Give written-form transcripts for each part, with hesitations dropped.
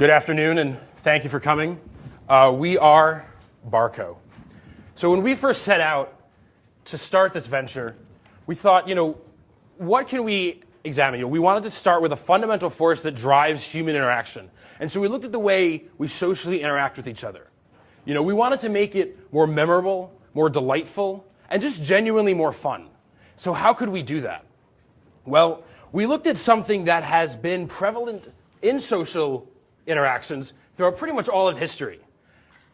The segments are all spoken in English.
Good afternoon, and thank you for coming. We are Barco. So when we first set out to start this venture, we thought, what can we examine? We wanted to start with a fundamental force that drives human interaction. And so we looked at the way we socially interact with each other. We wanted to make it more memorable, more delightful, and just genuinely more fun. So how could we do that? Well, we looked at something that has been prevalent in social interactions throughout pretty much all of history.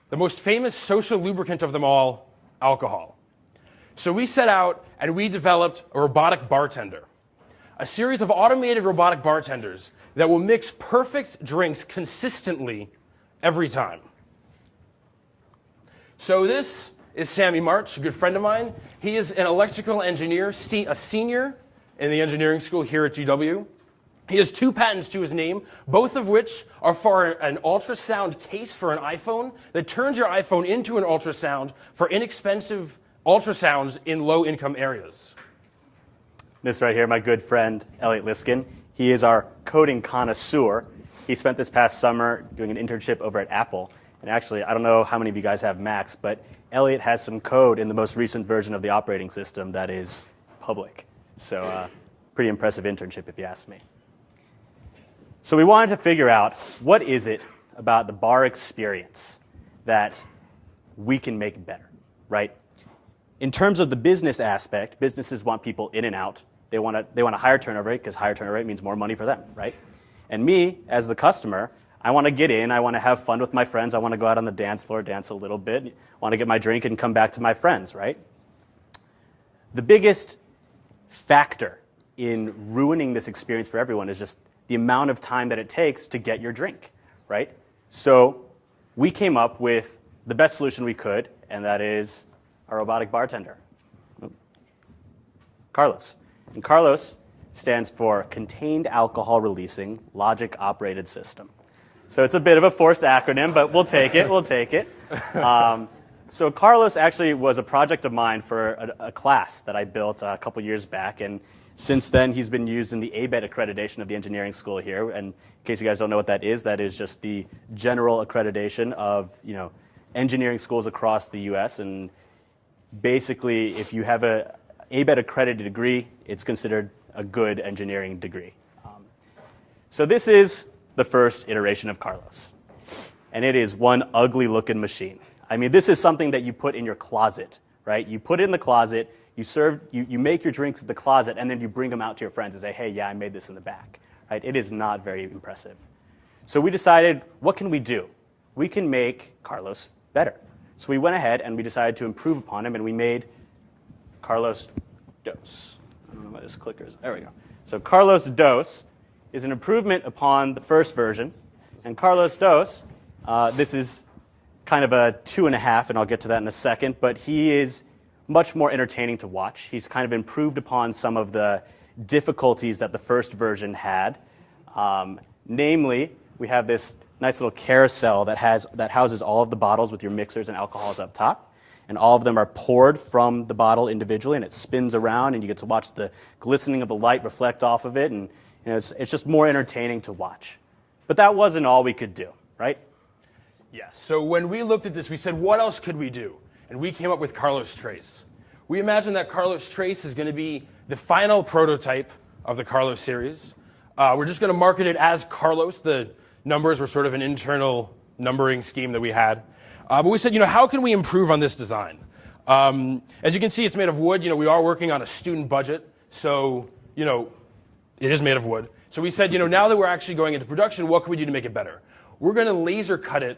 The most famous social lubricant of them all, alcohol. So we set out and we developed a robotic bartender, a series of automated robotic bartenders that will mix perfect drinks consistently every time. So this is Sammy March, a good friend of mine. He is an electrical engineer, a senior in the engineering school here at GW. He has 2 patents to his name, both of which are for an ultrasound case for an iPhone that turns your iPhone into an ultrasound for inexpensive ultrasounds in low-income areas. This right here, my good friend, Elliot Liskin. He is our coding connoisseur. He spent this past summer doing an internship over at Apple. And actually, I don't know how many of you guys have Macs, but Elliot has some code in the most recent version of the operating system that is public. So pretty impressive internship, if you ask me. So we wanted to figure out what is it about the bar experience that we can make better, right? In terms of the business aspect, businesses want people in and out. They want a higher turnover rate because higher turnover rate means more money for them, right? And me, as the customer, I want to get in. I want to have fun with my friends. I want to go out on the dance floor, dance a little bit. I want to get my drink and come back to my friends, right? The biggest factor in ruining this experience for everyone is just the amount of time that it takes to get your drink, right? So we came up with the best solution we could, and that is a robotic bartender, Carlos. And Carlos stands for Contained Alcohol Releasing Logic Operated System. So it's a bit of a forced acronym, but we'll take it, we'll take it. So Carlos actually was a project of mine for a class that I built a couple years back, and since then he's been used in the ABET accreditation of the engineering school here. And in case you guys don't know what that is just the general accreditation of engineering schools across the US. And basically, if you have a ABET accredited degree, it's considered a good engineering degree. So this is the first iteration of Carlos, and it is one ugly looking machine. I mean, this is something that you put in your closet, right? You put it in the closet, you make your drinks at the closet, and then you bring them out to your friends and say, hey, yeah, I made this in the back, right? It is not very impressive. So we decided, what can we do? We can make Carlos better. So we went ahead and we decided to improve upon him, and we made Carlos Dos. I don't know why this clicker is. There we go. So Carlos Dos is an improvement upon the first version. And Carlos Dos, this is kind of a 2.5, and I'll get to that in a second, but he is much more entertaining to watch. He's kind of improved upon some of the difficulties that the first version had. Namely, we have this nice little carousel that houses all of the bottles with your mixers and alcohols up top. And all of them are poured from the bottle individually, and it spins around, and you get to watch the glistening of the light reflect off of it, and it's just more entertaining to watch. But that wasn't all we could do, right? Yeah, so when we looked at this, we said, what else could we do? And we came up with Carlos Trace. We imagined that Carlos Trace is going to be the final prototype of the Carlos series. We're just going to market it as Carlos. The numbers were sort of an internal numbering scheme that we had. But we said, how can we improve on this design? As you can see, it's made of wood. We are working on a student budget, so, it is made of wood. So we said, now that we're actually going into production, what can we do to make it better? We're going to laser cut it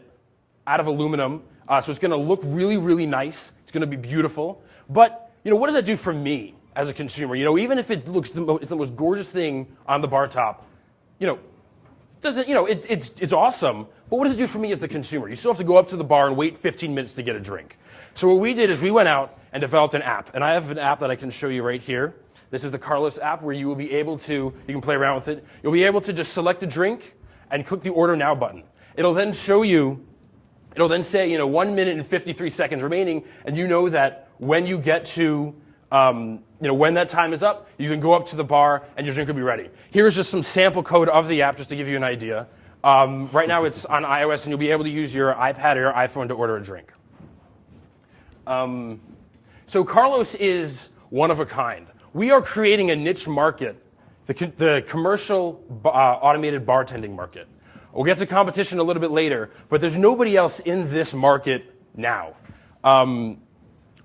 out of aluminum, so it's going to look really, really nice. It's going to be beautiful. But, what does that do for me as a consumer? Even if it looks it's the most gorgeous thing on the bar top, it's awesome. But what does it do for me as the consumer? You still have to go up to the bar and wait 15 minutes to get a drink. So what we did is we went out and developed an app. And I have an app that I can show you right here. This is the Carlos app where you will be able to, you can play around with it. You'll be able to just select a drink and click the Order Now button. It'll then show you, it'll then say, 1 minute and 53 seconds remaining, and you know that when you get to, when that time is up, you can go up to the bar and your drink will be ready. Here's just some sample code of the app just to give you an idea. Right now it's on iOS, and you'll be able to use your iPad or your iPhone to order a drink. So Carlos is one of a kind. We are creating a niche market, the commercial automated bartending market. We'll get to competition a little bit later, but there's nobody else in this market now.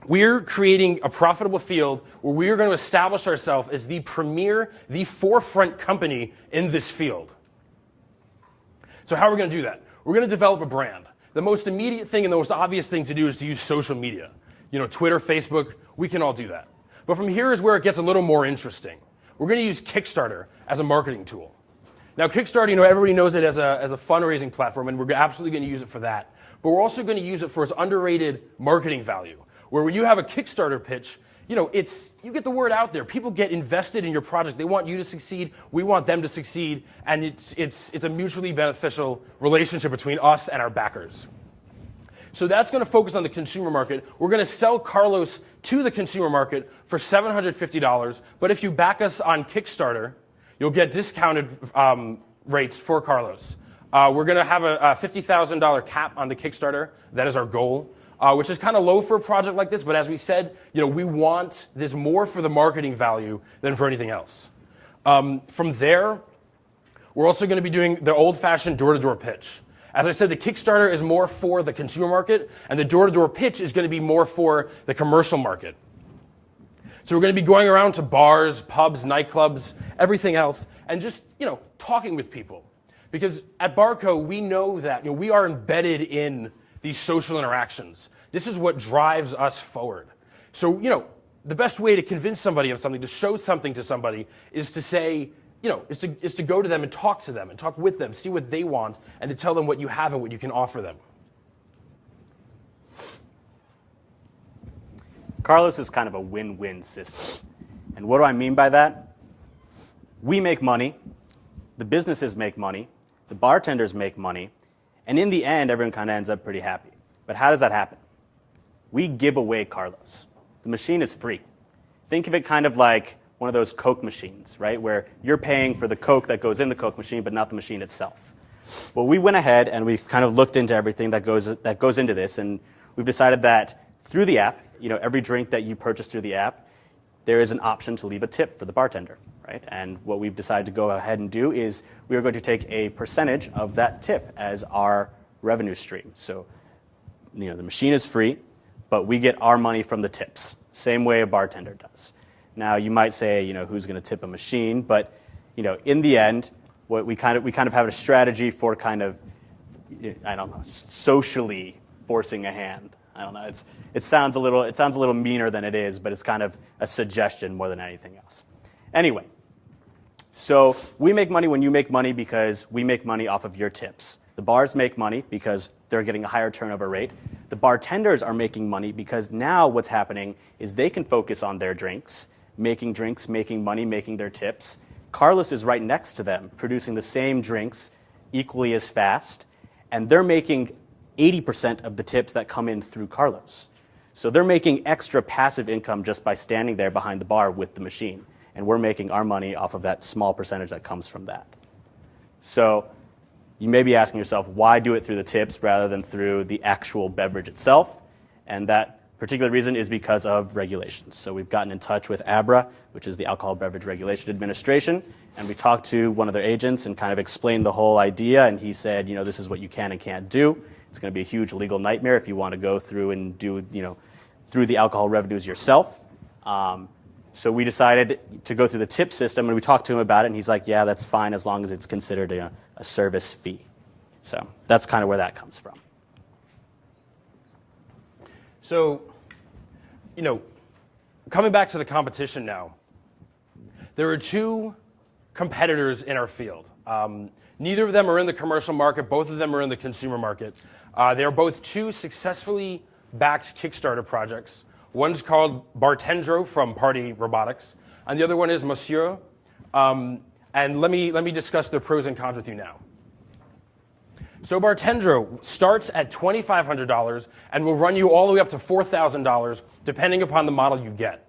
We're creating a profitable field where we are going to establish ourselves as the premier, the forefront company in this field. So how are we going to do that? We're going to develop a brand. The most immediate thing and the most obvious thing to do is to use social media. You know, Twitter, Facebook, we can all do that. But from here is where it gets a little more interesting. We're going to use Kickstarter as a marketing tool. Now, Kickstarter, you know, everybody knows it as a fundraising platform, and we're absolutely going to use it for that. But we're also going to use it for its underrated marketing value, where when you have a Kickstarter pitch, you know, you get the word out there. People get invested in your project. They want you to succeed. We want them to succeed. And it's a mutually beneficial relationship between us and our backers. So that's going to focus on the consumer market. We're going to sell Carlos to the consumer market for $750. But if you back us on Kickstarter, you'll get discounted rates for Carlos. We're going to have a $50,000 cap on the Kickstarter. That is our goal, which is kind of low for a project like this. But as we said, you know, we want this more for the marketing value than for anything else. From there, we're also going to be doing the old-fashioned door-to-door pitch. As I said, the Kickstarter is more for the consumer market, and the door-to-door pitch is going to be more for the commercial market. So we're going to be going around to bars, pubs, nightclubs, everything else, and just, you know, talking with people. Because at Barco, we know that, you know, we are embedded in these social interactions. This is what drives us forward. So, you know, the best way to convince somebody of something, to show something to somebody, is to say, you know, is to go to them and talk with them, see what they want, and to tell them what you have and what you can offer them. Carlos is kind of a win-win system. And what do I mean by that? We make money, the businesses make money, the bartenders make money, and in the end, everyone kind of ends up pretty happy. But how does that happen? We give away Carlos. The machine is free. Think of it kind of like one of those Coke machines, right? Where you're paying for the Coke that goes in the Coke machine, but not the machine itself. Well, we went ahead and we've kind of looked into everything that goes into this, and we've decided that through the app, you know, every drink that you purchase through the app, there is an option to leave a tip for the bartender, right? And what we've decided to go ahead and do is we are going to take a percentage of that tip as our revenue stream. So, you know, the machine is free, but we get our money from the tips, same way a bartender does. Now, you might say, you know, who's going to tip a machine? But, you know, in the end, what we kind of have a strategy for kind of, I don't know, socially forcing a hand. I don't know. It sounds a little meaner than it is, but it's kind of a suggestion more than anything else. Anyway, so we make money when you make money because we make money off of your tips. The bars make money because they're getting a higher turnover rate. The bartenders are making money because now what's happening is they can focus on their drinks, making money, making their tips. Carlos is right next to them, producing the same drinks equally as fast, and they're making 80% of the tips that come in through Carlos. So they're making extra passive income just by standing there behind the bar with the machine, and we're making our money off of that small percentage that comes from that. So you may be asking yourself, why do it through the tips rather than through the actual beverage itself? And that particular reason is because of regulations. So we've gotten in touch with ABRA, which is the Alcohol Beverage Regulation Administration, and we talked to one of their agents and kind of explained the whole idea, and he said, you know, this is what you can and can't do. It's going to be a huge legal nightmare if you want to go through and do, you know, through the alcohol revenues yourself. So we decided to go through the tip system, and we talked to him about it, and he's like, yeah, that's fine as long as it's considered a service fee. So that's kind of where that comes from. So, you know, coming back to the competition now, there are two competitors in our field. Neither of them are in the commercial market. Both of them are in the consumer market. They are both two successfully backed Kickstarter projects. One's called Bartendro from Party Robotics, and the other one is Monsieur. And let me discuss the pros and cons with you now. So Bartendro starts at $2,500 and will run you all the way up to $4,000, depending upon the model you get.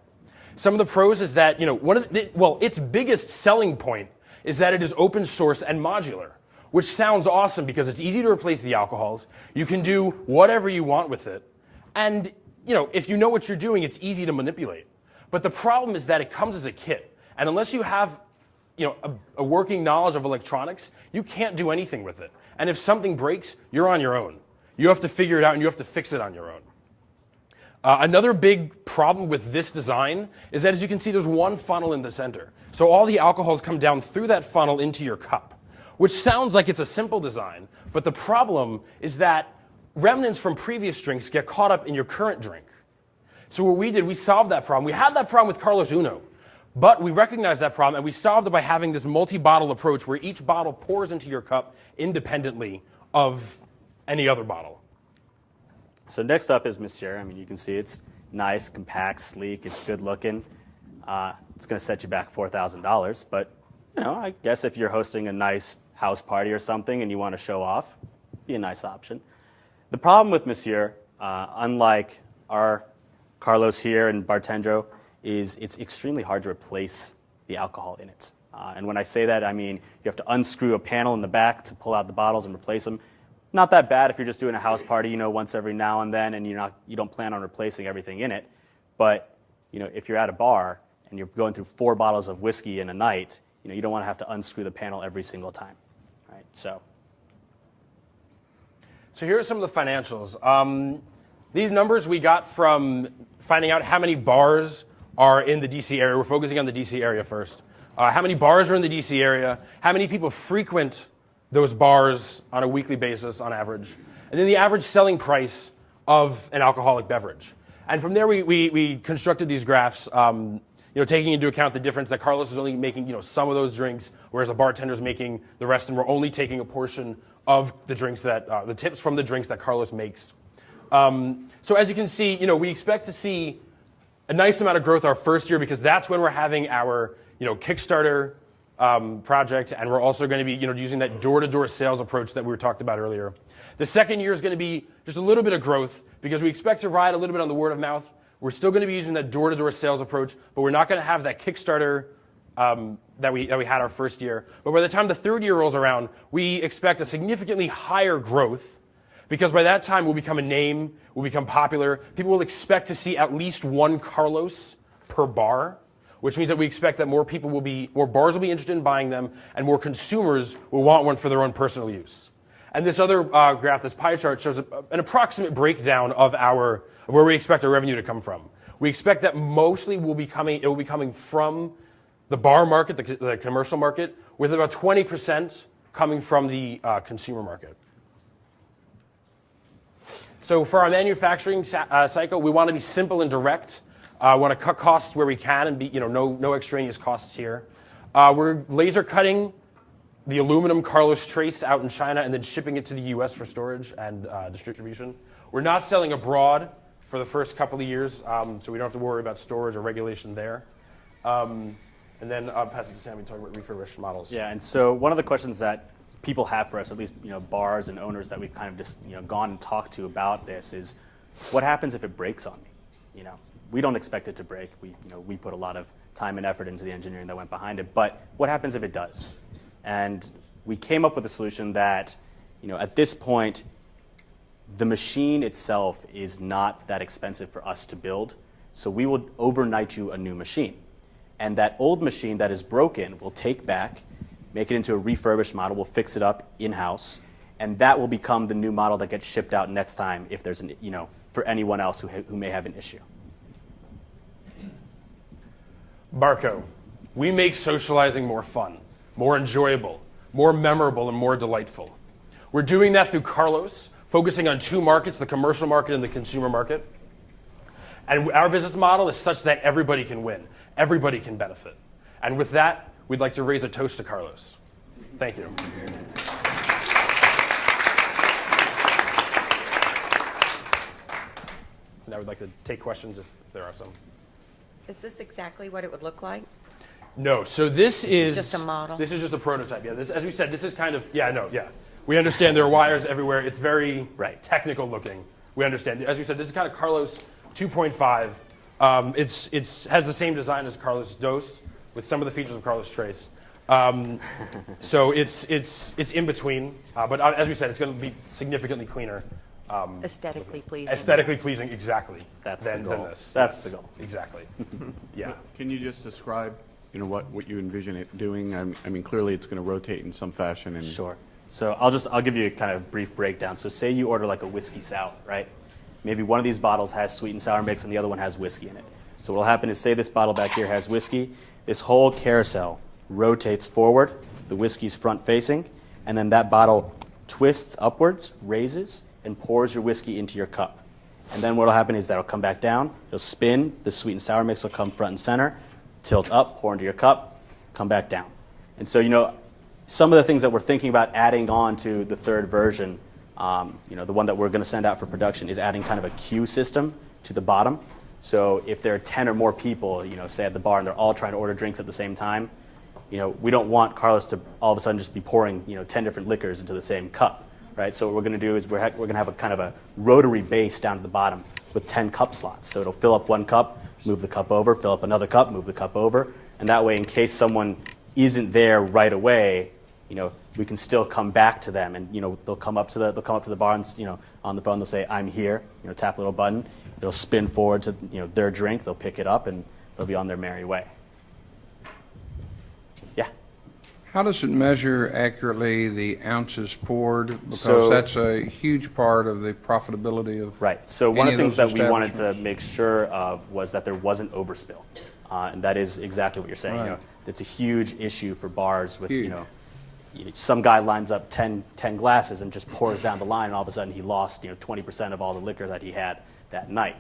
Some of the pros is that, you know, its biggest selling point is that it is open source and modular. which sounds awesome because it's easy to replace the alcohols. You can do whatever you want with it. And if you know what you're doing, it's easy to manipulate. But the problem is that it comes as a kit. And unless you have a working knowledge of electronics, you can't do anything with it. And if something breaks, you're on your own. You have to figure it out and you have to fix it on your own. Another big problem with this design is that, as you can see, there's one funnel in the center. So all the alcohols come down through that funnel into your cup, which sounds like it's a simple design, but the problem is that remnants from previous drinks get caught up in your current drink. So what we did, we solved that problem. We had that problem with Carlos Uno, but we recognized that problem and we solved it by having this multi-bottle approach where each bottle pours into your cup independently of any other bottle. So next up is Monsieur. I mean, you can see it's nice, compact, sleek, it's good looking. It's going to set you back $4,000, but I guess if you're hosting a nice house party or something and you want to show off, be a nice option. The problem with Monsieur, unlike our Carlos here and Bartendro, is it's extremely hard to replace the alcohol in it. And when I say that, I mean you have to unscrew a panel in the back to pull out the bottles and replace them. Not that bad if you're just doing a house party, once every now and then, and you don't plan on replacing everything in it. But if you're at a bar and you're going through 4 bottles of whiskey in a night, you don't want to have to unscrew the panel every single time. Right? So here are some of the financials. These numbers we got from finding out how many bars are in the DC area. We're focusing on the DC area first. How many bars are in the DC area? How many people frequent those bars on a weekly basis on average? And then the average selling price of an alcoholic beverage. And from there we constructed these graphs, taking into account the difference that Carlos is only making some of those drinks, whereas a bartender is making the rest, and we're only taking a portion of the drinks that the tips from the drinks that Carlos makes. So as you can see, we expect to see a nice amount of growth our first year because that's when we're having our Kickstarter project, and we're also going to be using that door-to-door sales approach that we talked about earlier. The second year is going to be just a little bit of growth because we expect to ride a little bit on the word of mouth. We're still going to be using that door-to-door sales approach, but we're not going to have that Kickstarter that we had our first year. But by the time the third year rolls around, we expect a significantly higher growth because by that time we'll become a name, we'll become popular. People will expect to see at least one Carlos per bar, which means that we expect that more bars will be interested in buying them, and more consumers will want one for their own personal use. And this other graph, this pie chart, shows an approximate breakdown of where we expect our revenue to come from. We expect that mostly it will be coming from the bar market, the commercial market, with about 20% coming from the consumer market. So for our manufacturing cycle, we want to be simple and direct. Want to cut costs where we can and be, no extraneous costs here. We're laser cutting the aluminum Carlos Trace out in China and then shipping it to the US for storage and distribution. We're not selling abroad for the first couple of years, so we don't have to worry about storage or regulation there. And then I'll pass it to Sam to talk about refurbished models. Yeah, and so one of the questions that people have for us, at least bars and owners that we've kind of just gone and talked to about this, is what happens if it breaks on me? We don't expect it to break. We put a lot of time and effort into the engineering that went behind it. But what happens if it does? And we came up with a solution that, at this point, the machine itself is not that expensive for us to build. So we will overnight you a new machine. And that old machine that is broken, we'll take back, make it into a refurbished model. We'll fix it up in-house. And that will become the new model that gets shipped out next time if there's for anyone else who may have an issue. Barco, we make socializing more fun, more enjoyable, more memorable, and more delightful. We're doing that through Carlos, focusing on 2 markets, the commercial market and the consumer market. And our business model is such that everybody can win, everybody can benefit. And with that, we'd like to raise a toast to Carlos. Thank you. So now we'd like to take questions if there are some. Is this exactly what it would look like? No, so this is just a model? This is just a prototype. Yeah, as we said, this is kind of, we understand there are wires everywhere. It's very technical looking. We understand. As we said, this is kind of Carlos 2.5. It has the same design as Carlos Dos with some of the features of Carlos Trace. So it's in between, but as we said, it's going to be significantly cleaner. Aesthetically pleasing. Aesthetically pleasing, exactly. That's the goal. Than this. That's Yes, the goal. Exactly. Yeah. Can you just describe, what you envision it doing? I mean, clearly it's going to rotate in some fashion. And Sure. So I'll give you a kind of brief breakdown. So say you order like a whiskey sour, right? Maybe one of these bottles has sweet and sour mix and the other one has whiskey in it. So what will happen is, say this bottle back here has whiskey, this whole carousel rotates forward, the whiskey's front facing, and then that bottle twists upwards, raises, and pours your whiskey into your cup. And then what will happen is that'll come back down, it'll spin, the sweet and sour mix will come front and center, tilt up, pour into your cup, come back down. And so, some of the things that we're thinking about adding on to the third version, the one that we're going to send out for production, is adding kind of a queue system to the bottom. So if there are 10 or more people, say at the bar, and they're all trying to order drinks at the same time, we don't want Carlos to all of a sudden just be pouring, 10 different liquors into the same cup, right? So what we're going to do is we're going to have a kind of a rotary base down to the bottom with 10 cup slots. So it'll fill up one cup, move the cup over, fill up another cup, move the cup over, and that way, in case someone isn't there right away, we can still come back to them, and they'll come up to the bar, and on the phone they'll say, "I'm here," tap a little button, it'll spin forward to their drink, they'll pick it up, and they'll be on their merry way. Yeah. How does it measure accurately the ounces poured? Because So- that's a huge part of the profitability of Right. So one of any the of things that those we wanted to establishments. make sure of was that there wasn't overspill, and that is exactly what you're saying. Right. It's a huge issue for bars with Huge. some guy lines up 10 glasses and just pours down the line, and all of a sudden he lost 20% of all the liquor that he had that night.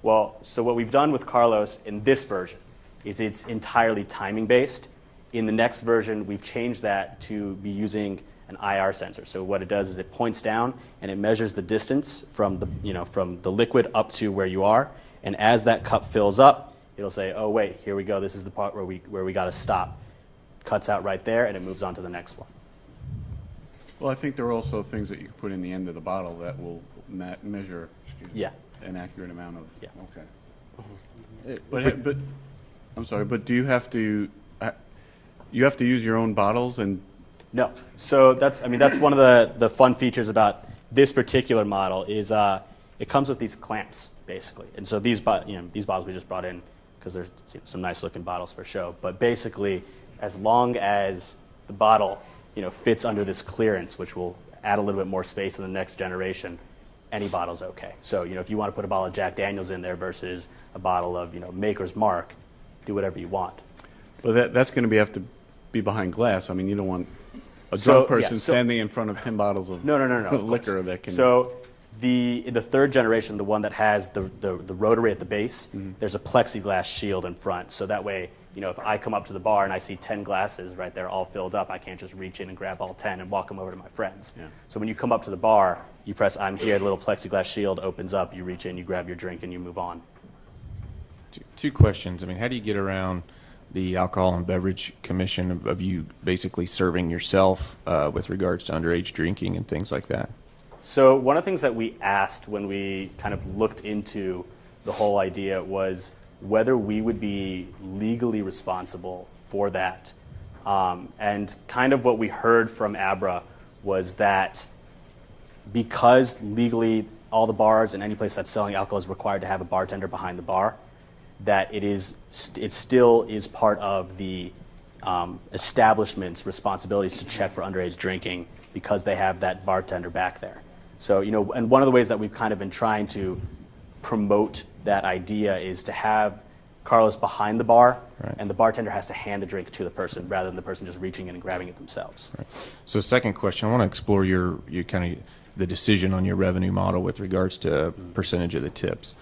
Well, so what we've done with Carlos in this version is it's entirely timing based. In the next version, we've changed that to be using an IR sensor. So what it does is it points down and it measures the distance from the liquid up to where you are. And as that cup fills up, it'll say, "Oh wait, here we go. This is the part where we got to stop." Cuts out right there, and it moves on to the next one. Well, I think there are also things that you can put in the end of the bottle that will measure Yeah. an accurate amount of. Yeah. Okay. But I'm sorry, but do you have to use your own bottles and? No. So that's one of the fun features about this particular model is it comes with these clamps basically, and so these bottles we just brought in because there's some nice looking bottles for show, but basically as long as the bottle fits under this clearance, which will add a little bit more space in the next generation, any bottle's okay. So if you want to put a bottle of Jack Daniels in there versus a bottle of Maker's Mark, do whatever you want. Well, that's going to have to be behind glass. I mean, you don't want a So, drunk yeah, person so- standing in front of 10 bottles of No, of liquor course. that can. So the third generation, the one that has the rotary at the base, there's a plexiglass shield in front. So that way, if I come up to the bar and I see 10 glasses right there all filled up, I can't just reach in and grab all 10 and walk them over to my friends. Yeah. So So when you come up to the bar, you press "I'm here," the little plexiglass shield opens up, you reach in, you grab your drink, and you move on. Two questions. I mean, how do you get around the Alcohol and Beverage Commission of you basically serving yourself with regards to underage drinking and things like that? So one of the things that we asked when we kind of looked into the whole idea was whether we would be legally responsible for that. And kind of what we heard from ABRA was that because legally all the bars and any place that's selling alcohol is required to have a bartender behind the bar, that it still is part of the establishment's responsibilities to check for underage drinking because they have that bartender back there. So, and one of the ways that we've kind of been trying to promote that idea is to have Carlos behind the bar, Right. and the bartender has to hand the drink to the person rather than the person just reaching in and grabbing it themselves. Right. So second question, I want to explore your kind of the decision on your revenue model with regards to percentage of the tips.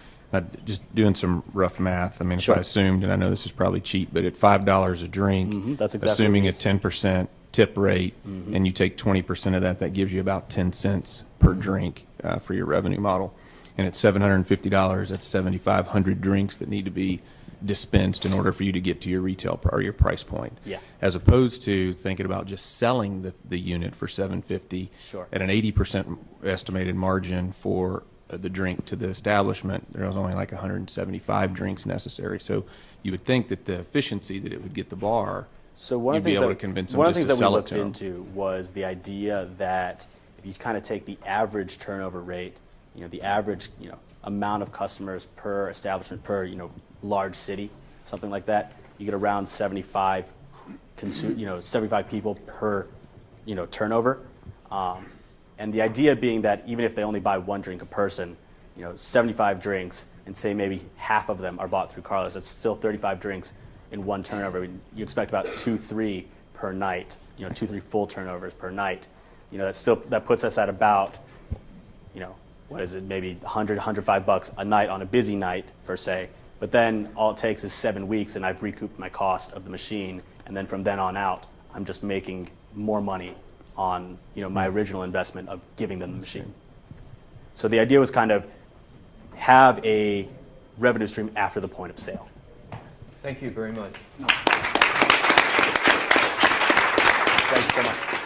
Just doing some rough math, I mean, Sure. if I assumed, and I know this is probably cheap, but at $5 a drink, That's exactly assuming what a it is. 10% tip rate, and you take 20% of that, that gives you about 10 cents per drink for your revenue model. And at $750, that's 7,500 drinks that need to be dispensed in order for you to get to your retail or your price point. Yeah. As opposed to thinking about just selling the unit for $750 Sure. at an 80% estimated margin for the drink to the establishment. There was only like 175 drinks necessary. So you would think that the efficiency that it would get the bar So one you'd of the be things able that, to convince them one of just the things to that we sell it looked to them. into was the idea that if you kind of take the average turnover rate, the average amount of customers per establishment per large city, something like that, you get around 75 75 people per turnover. And the idea being that even if they only buy one drink a person, 75 drinks, and say maybe half of them are bought through Carlos, that's still 35 drinks in one turnover. You expect about 2-3 per night, 2-3 full turnovers per night. That puts us at about, what is it, maybe $100, $105 a night on a busy night per se. But then all it takes is 7 weeks, and I've recouped my cost of the machine, and then from then on out, I'm just making more money on my original investment of giving them the machine. So the idea was kind of have a revenue stream after the point of sale. Thank you very much. Thank you so much.